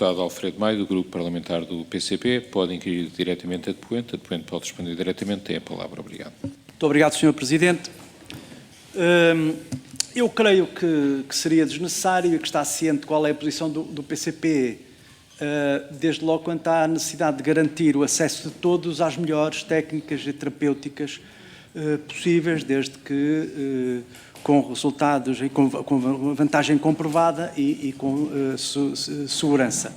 deputado Alfredo Maia, do Grupo Parlamentar do PCP. Pode inquirir diretamente a depoente pode responder diretamente. Tem a palavra. Obrigado. Muito obrigado, Sr. Presidente. Eu creio que seria desnecessário e que está ciente qual é a posição do PCP, desde logo quanto à necessidade de garantir o acesso de todos às melhores técnicas e terapêuticas possíveis, desde que com resultados e com vantagem comprovada e com segurança.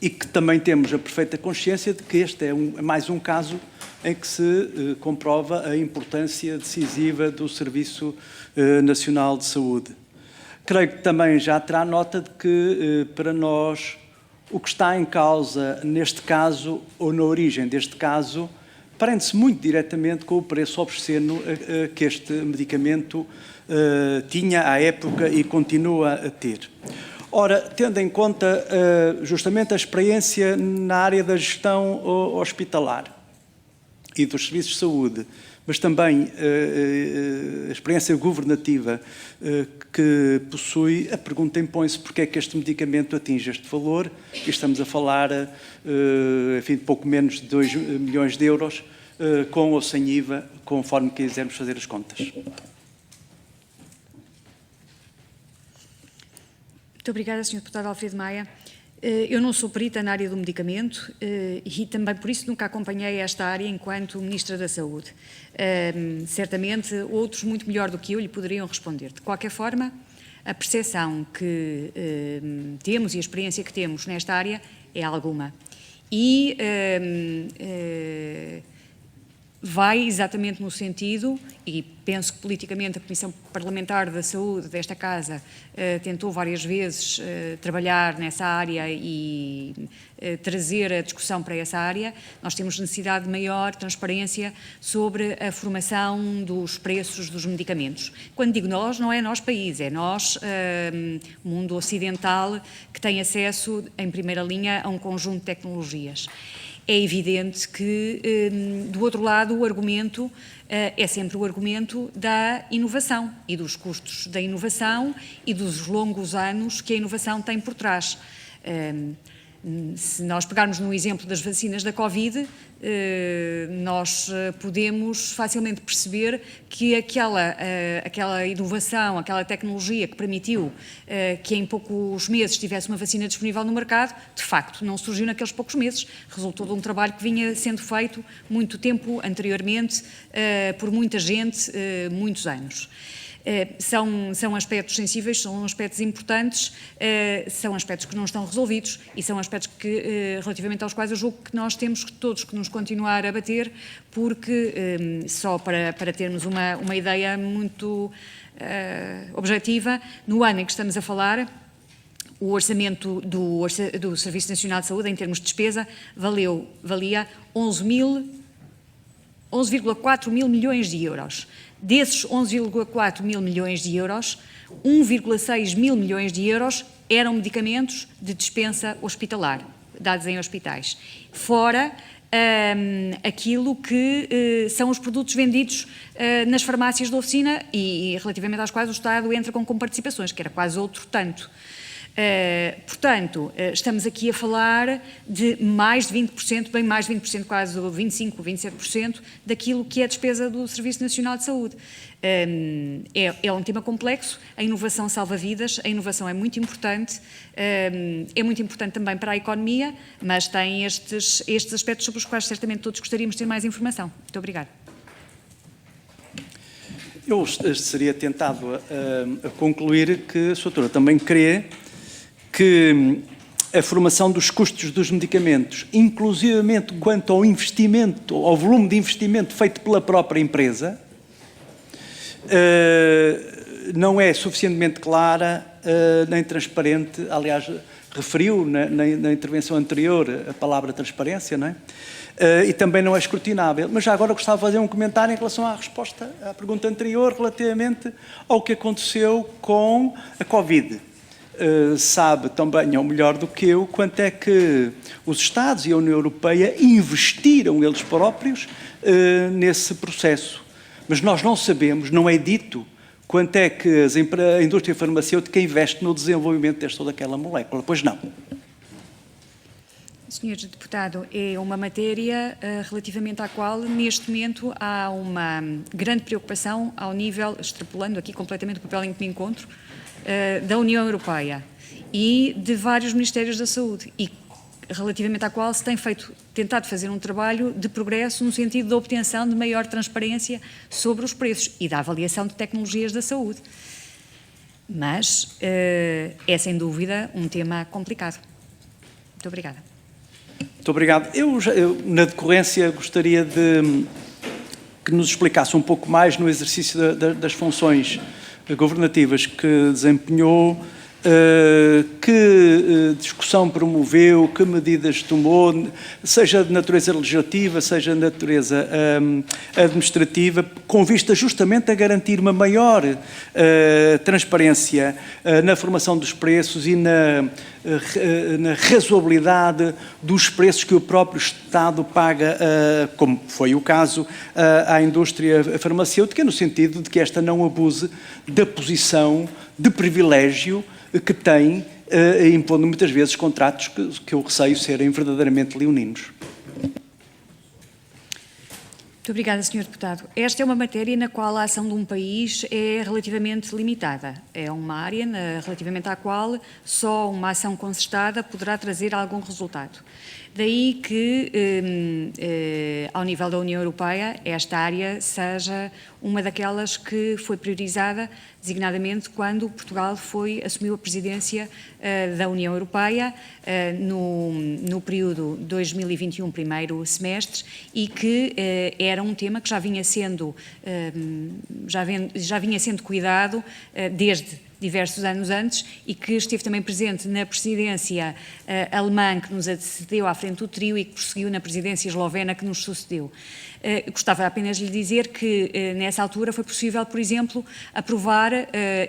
E que também temos a perfeita consciência de que este é mais um caso em que se comprova a importância decisiva do Serviço Nacional de Saúde. Creio que também já terá nota de que, para nós, o que está em causa neste caso, ou na origem deste caso, prende-se muito diretamente com o preço obsceno que este medicamento tinha à época e continua a ter. Ora, tendo em conta justamente a experiência na área da gestão hospitalar e dos serviços de saúde, mas também a experiência governativa que possui, a pergunta impõe-se porque é que este medicamento atinge este valor, e estamos a falar, enfim, de pouco menos de 2 milhões de euros, com ou sem IVA, conforme quisermos fazer as contas. Muito obrigada, Sr. Deputado Alfredo Maia. Eu não sou perita na área do medicamento e também por isso nunca acompanhei esta área enquanto Ministra da Saúde. Certamente outros muito melhor do que eu lhe poderiam responder. De qualquer forma, a percepção que temos e a experiência que temos nesta área é alguma. E vai exatamente no sentido, e penso que politicamente a Comissão Parlamentar da Saúde desta Casa tentou várias vezes trabalhar nessa área e trazer a discussão para essa área. Nós temos necessidade de maior transparência sobre a formação dos preços dos medicamentos. Quando digo nós, não é nós país, é nós, mundo ocidental, que tem acesso em primeira linha a um conjunto de tecnologias. É evidente que, do outro lado, o argumento é sempre o argumento da inovação e dos custos da inovação e dos longos anos que a inovação tem por trás. Se nós pegarmos no exemplo das vacinas da Covid, nós podemos facilmente perceber que aquela inovação, aquela tecnologia que permitiu que em poucos meses tivesse uma vacina disponível no mercado, de facto não surgiu naqueles poucos meses, resultou de um trabalho que vinha sendo feito muito tempo anteriormente, por muita gente, muitos anos. São aspectos sensíveis, são aspectos importantes, são aspectos que não estão resolvidos e são aspectos que, relativamente aos quais eu julgo que nós temos todos que nos continuar a bater, porque, só para termos uma ideia muito objetiva, no ano em que estamos a falar, o orçamento do Serviço Nacional de Saúde, em termos de despesa, valia 11,4 mil milhões de euros. Desses 11,4 mil milhões de euros, 1,6 mil milhões de euros eram medicamentos de dispensa hospitalar, dados em hospitais. Fora aquilo que são os produtos vendidos nas farmácias da oficina e relativamente aos quais o Estado entra com comparticipações, que era quase outro tanto. Portanto, estamos aqui a falar de mais de 20%, bem mais de 20%, quase 25%, 27% daquilo que é a despesa do Serviço Nacional de Saúde. É um tema complexo, a inovação salva vidas, a inovação é muito importante também para a economia, mas tem estes aspectos sobre os quais certamente todos gostaríamos de ter mais informação. Muito obrigada. Eu seria tentado a concluir que a Sra. Doutora também crê que a formação dos custos dos medicamentos, inclusivamente quanto ao investimento, ao volume de investimento feito pela própria empresa, não é suficientemente clara nem transparente. Aliás, referiu na intervenção anterior a palavra transparência, não é? E também não é escrutinável. Mas já agora gostava de fazer um comentário em relação à resposta à pergunta anterior relativamente ao que aconteceu com a Covid. Sabe também, ou melhor do que eu, quanto é que os Estados e a União Europeia investiram eles próprios nesse processo. Mas nós não sabemos, não é dito, quanto é que a indústria farmacêutica investe no desenvolvimento desta ou daquela molécula? Pois não. Senhor Deputado, é uma matéria relativamente à qual, neste momento, há uma grande preocupação ao nível, extrapolando aqui completamente o papel em que me encontro, da União Europeia e de vários Ministérios da Saúde, e relativamente à qual se tem tentado fazer um trabalho de progresso no sentido da obtenção de maior transparência sobre os preços e da avaliação de tecnologias da saúde. Mas é, sem dúvida, um tema complicado. Muito obrigada. Muito obrigado. Eu, na decorrência, gostaria de que nos explicasse um pouco mais no exercício das funções governativas que desempenhou, que discussão promoveu, que medidas tomou, seja de natureza legislativa, seja de natureza administrativa, com vista justamente a garantir uma maior transparência na formação dos preços e na razoabilidade dos preços que o próprio Estado paga, como foi o caso, à indústria farmacêutica, no sentido de que esta não abuse da posição de privilégio que tem, impondo muitas vezes contratos que eu receio serem verdadeiramente leoninos. Muito obrigada, Sr. Deputado. Esta é uma matéria na qual a ação de um país é relativamente limitada. É uma área relativamente à qual só uma ação concertada poderá trazer algum resultado. Daí que, ao nível da União Europeia, esta área seja uma daquelas que foi priorizada, designadamente quando Portugal assumiu a presidência da União Europeia no período 2021, primeiro semestre, e que era um tema que já vinha sendo cuidado desde diversos anos antes e que esteve também presente na presidência alemã que nos antecedeu à frente do trio e que prosseguiu na presidência eslovena que nos sucedeu. Gostava apenas de lhe dizer que nessa altura foi possível, por exemplo, aprovar,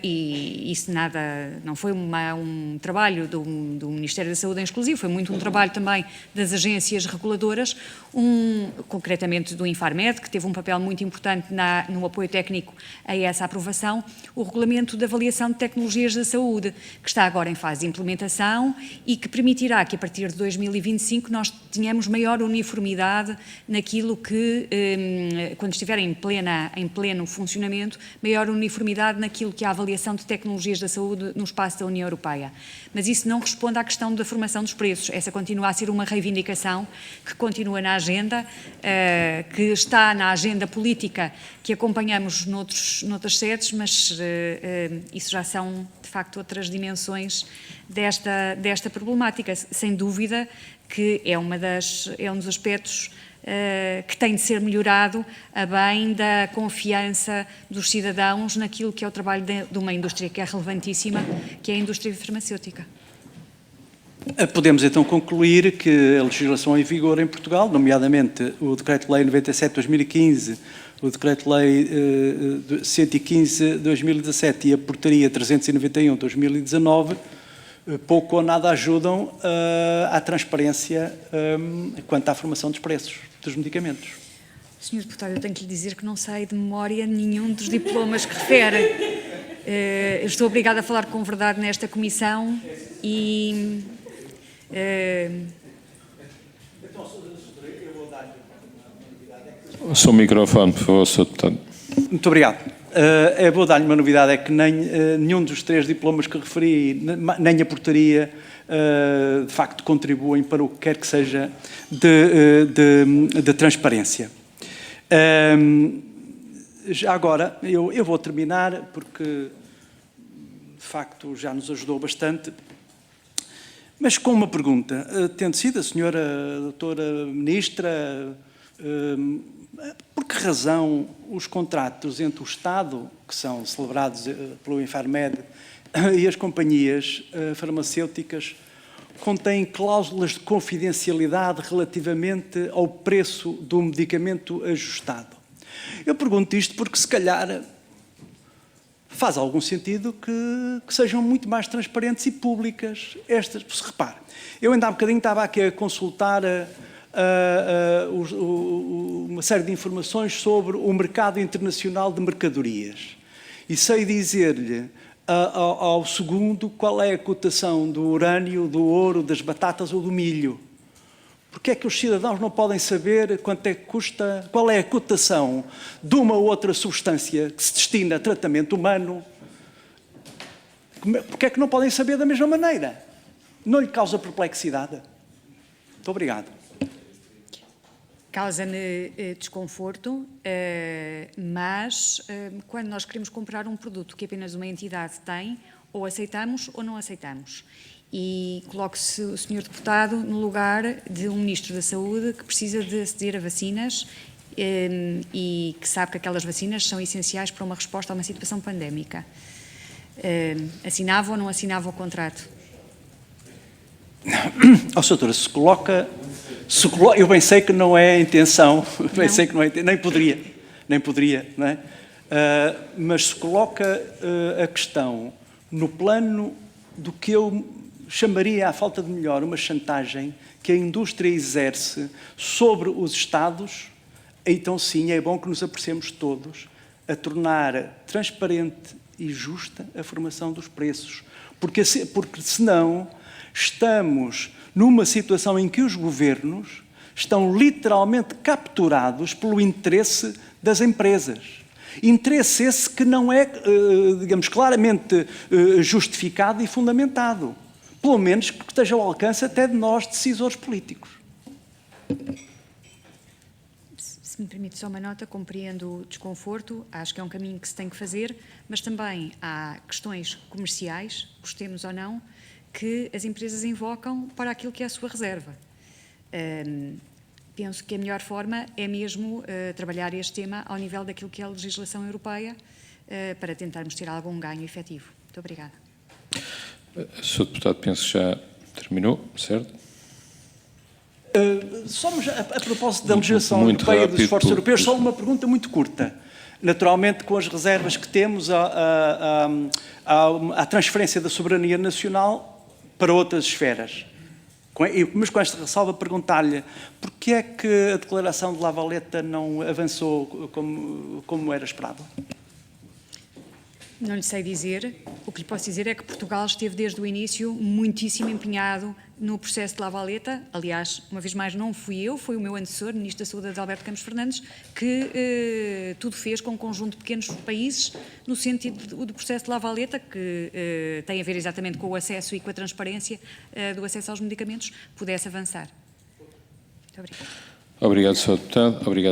e isso não foi um trabalho do Ministério da Saúde em exclusivo, foi muito um trabalho também das agências reguladoras, concretamente do Infarmed, que teve um papel muito importante no apoio técnico a essa aprovação, o Regulamento de Avaliação de Tecnologias da Saúde, que está agora em fase de implementação e que permitirá que a partir de 2025 nós tenhamos maior uniformidade naquilo que, quando estiver em pleno funcionamento, maior uniformidade naquilo que é a avaliação de tecnologias da saúde no espaço da União Europeia. Mas isso não responde à questão da formação dos preços. Essa continua a ser uma reivindicação que continua na agenda, que está na agenda política que acompanhamos noutras sedes, mas isso já são, de facto, outras dimensões desta problemática. Sem dúvida que é um dos aspectos que tem de ser melhorado a bem da confiança dos cidadãos naquilo que é o trabalho de uma indústria que é relevantíssima, que é a indústria farmacêutica. Podemos então concluir que a legislação em vigor em Portugal, nomeadamente o Decreto-Lei 97/2015, o Decreto-Lei 115/2017 e a Portaria 391/2019, pouco ou nada ajudam à transparência quanto à formação dos preços dos medicamentos. Sr. Deputado, eu tenho que lhe dizer que não sei de memória nenhum dos diplomas que refere. Estou obrigada a falar com verdade nesta comissão e... O seu microfone, por favor, Sr. Deputado. Muito obrigado. Vou dar-lhe uma novidade, é que nenhum dos 3 diplomas que referi, nem a portaria, de facto, contribuem para o que quer que seja de transparência. Já agora, eu vou terminar, porque, de facto, já nos ajudou bastante, mas com uma pergunta. Tendo sido a senhora doutora Ministra, por que razão os contratos entre o Estado, que são celebrados pelo Infarmed, e as companhias farmacêuticas contêm cláusulas de confidencialidade relativamente ao preço do medicamento ajustado? Eu pergunto isto porque, se calhar, faz algum sentido que sejam muito mais transparentes e públicas estas. Se repare, eu ainda há bocadinho estava aqui a consultar uma série de informações sobre o mercado internacional de mercadorias. e sei dizer-lhe ao segundo qual é a cotação do urânio, do ouro, das batatas ou do milho. Porque é que os cidadãos não podem saber quanto é que custa, qual é a cotação de uma ou outra substância que se destina a tratamento humano? Porque é que não podem saber da mesma maneira? Não lhe causa perplexidade? Muito obrigado. Causa-me desconforto, mas quando nós queremos comprar um produto que apenas uma entidade tem, ou aceitamos ou não aceitamos. E coloque-se o Sr. Deputado no lugar de um Ministro da Saúde que precisa de aceder a vacinas e que sabe que aquelas vacinas são essenciais para uma resposta a uma situação pandémica. Assinava ou não assinava o contrato? Ó, Sra. Se coloca, eu bem sei que não é a intenção, bem sei que não é, nem poderia, não é? Mas se coloca a questão no plano do que eu chamaria, à falta de melhor, uma chantagem que a indústria exerce sobre os Estados, então sim, é bom que nos apressemos todos a tornar transparente e justa a formação dos preços, porque senão estamos numa situação em que os governos estão literalmente capturados pelo interesse das empresas. Interesse esse que não é, digamos, claramente justificado e fundamentado. Pelo menos que esteja ao alcance até de nós, decisores políticos. Se me permite só uma nota, compreendo o desconforto, acho que é um caminho que se tem que fazer, mas também há questões comerciais, gostemos ou não, que as empresas invocam para aquilo que é a sua reserva. Penso que a melhor forma é mesmo trabalhar este tema ao nível daquilo que é a legislação europeia para tentarmos ter algum ganho efetivo. Muito obrigada. Sr. Deputado, penso que já terminou, certo? Só a propósito da legislação Muito europeia rápido, dos esforços europeus, só uma pergunta muito curta. Naturalmente, com as reservas que temos, à transferência da soberania nacional para outras esferas. Mas com esta ressalva, perguntar-lhe porquê é que a declaração de La Valeta não avançou como era esperado? Não lhe sei dizer. O que lhe posso dizer é que Portugal esteve desde o início muitíssimo empenhado no processo de La Valeta. Aliás, uma vez mais, não fui eu, foi o meu antecessor, Ministro da Saúde, Adalberto Campos Fernandes, que tudo fez com um conjunto de pequenos países no sentido do processo de La Valeta, que tem a ver exatamente com o acesso e com a transparência do acesso aos medicamentos, pudesse avançar. Muito obrigada. Obrigado, Sr. Deputado. Obrigado.